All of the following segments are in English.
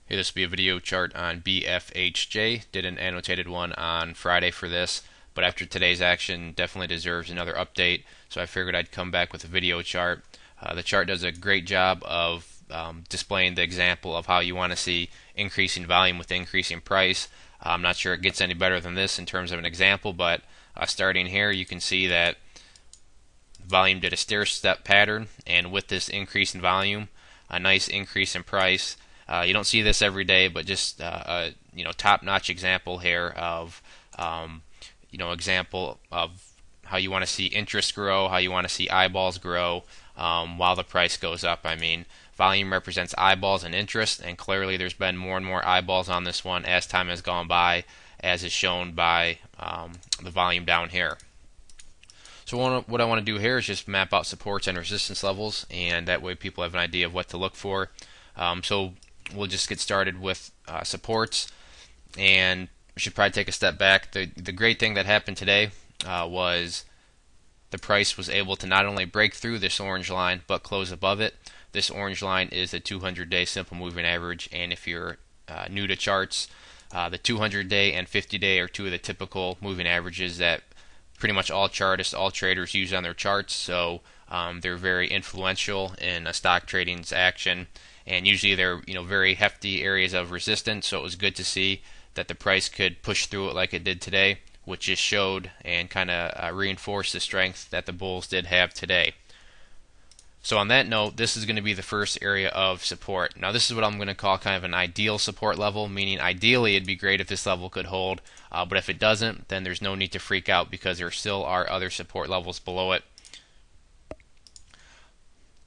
Hey, this will be a video chart on BFHJ. Did an annotated one on Friday for this, but after today's action, definitely deserves another update. So I figured I'd come back with a video chart. The chart does a great job of displaying the example of how you want to see increasing volume with increasing price. I'm not sure it gets any better than this in terms of an example, but starting here, you can see that volume did a stair-step pattern, and with this increase in volume, a nice increase in price. You don't see this every day, but just a top-notch example here of example of how you want to see interest grow, how you want to see eyeballs grow while the price goes up. I mean, volume represents eyeballs and interest, and clearly there's been more and more eyeballs on this one as time has gone by, as is shown by the volume down here. So what I want to do here is just map out supports and resistance levels, and that way people have an idea of what to look for. So we'll just get started with supports, and we should probably take a step back. The great thing that happened today was the price was able to not only break through this orange line but close above it. This orange line is the 200-day simple moving average, and if you're new to charts, the 200-day and 50-day are two of the typical moving averages that pretty much all chartists, all traders use on their charts. So they're very influential in a stock trading's action, and usually they're very hefty areas of resistance. So it was good to see that the price could push through it like it did today, which just showed and kind of reinforced the strength that the bulls did have today. So on that note, this is going to be the first area of support. Now this is what I'm going to call kind of an ideal support level, meaning ideally it'd be great if this level could hold, but if it doesn't, then there's no need to freak out because there still are other support levels below it.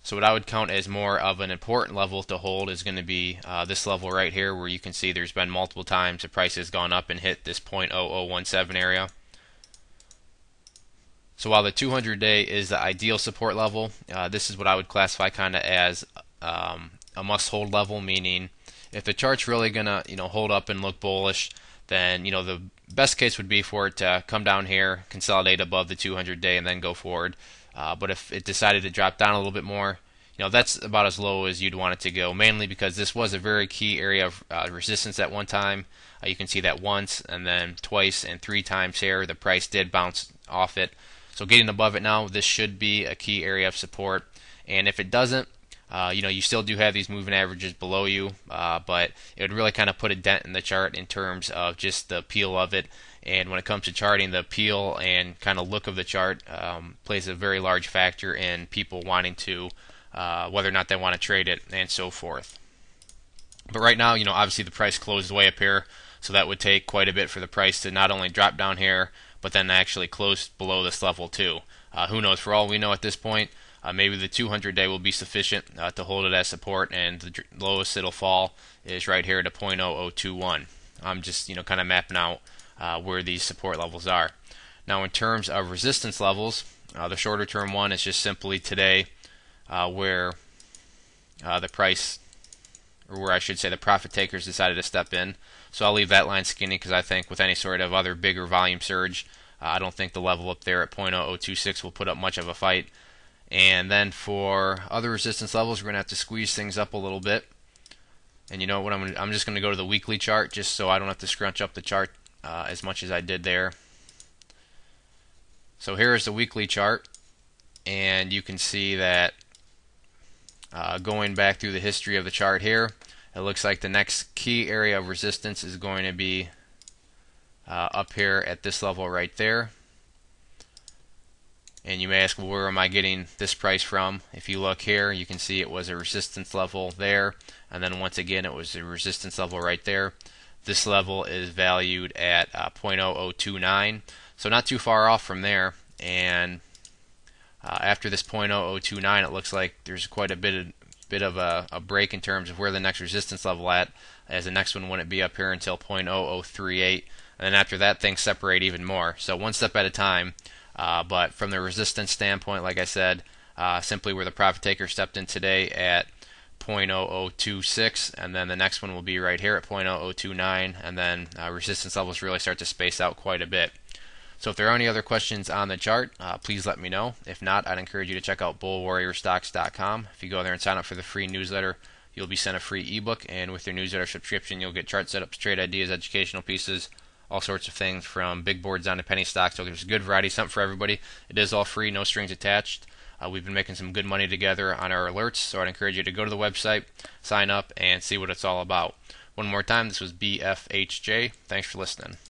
So what I would count as more of an important level to hold is going to be this level right here, where you can see there's been multiple times the price has gone up and hit this 0.0017 area. So while the 200-day is the ideal support level, this is what I would classify kind of as a must-hold level, meaning if the chart's really gonna hold up and look bullish, then the best case would be for it to come down here, consolidate above the 200-day, and then go forward. But if it decided to drop down a little bit more, that's about as low as you'd want it to go, mainly because this was a very key area of resistance at one time. You can see that once, and then twice, and three times here. The price did bounce off it. So getting above it now, this should be a key area of support. And if it doesn't, you still do have these moving averages below you, but it would really kind of put a dent in the chart in terms of just the appeal of it. And when it comes to charting, the appeal and kind of look of the chart plays a very large factor in people wanting to, whether or not they want to trade it and so forth. But right now, obviously the price closed way up here, so that would take quite a bit for the price to not only drop down here, but then actually close below this level too. Who knows? For all we know at this point, maybe the 200-day will be sufficient to hold it as support, and the lowest it'll fall is right here to 0.0021. I'm just kind of mapping out where these support levels are. Now in terms of resistance levels, the shorter term one is just simply today where the price, or where I should say the profit takers decided to step in. So I'll leave that line skinny because I think with any sort of other bigger volume surge, I don't think the level up there at 0.0026 will put up much of a fight. And then for other resistance levels, we're going to have to squeeze things up a little bit. And you know what, I'm just going to go to the weekly chart just so I don't have to scrunch up the chart as much as I did there. So here is the weekly chart, and you can see that going back through the history of the chart here, it looks like the next key area of resistance is going to be up here at this level right there. And you may ask, well, where am I getting this price from? If you look here, you can see it was a resistance level there, and then once again it was a resistance level right there. This level is valued at 0.0029, so not too far off from there. And after this 0.0029, it looks like there's quite a bit of a break in terms of where the next resistance level at, as the next one wouldn't be up here until 0.0038, and then after that things separate even more. So one step at a time, but from the resistance standpoint, like I said, simply where the profit taker stepped in today at 0.0026, and then the next one will be right here at 0.0029, and then resistance levels really start to space out quite a bit. So if there are any other questions on the chart, please let me know. If not, I'd encourage you to check out bullwarriorstocks.com. If you go there and sign up for the free newsletter, you'll be sent a free ebook, and with your newsletter subscription, you'll get chart setups, trade ideas, educational pieces, all sorts of things from big boards down to penny stocks. So there's a good variety, something for everybody. It is all free, no strings attached. We've been making some good money together on our alerts, so I'd encourage you to go to the website, sign up, and see what it's all about. One more time, this was BFHJ. Thanks for listening.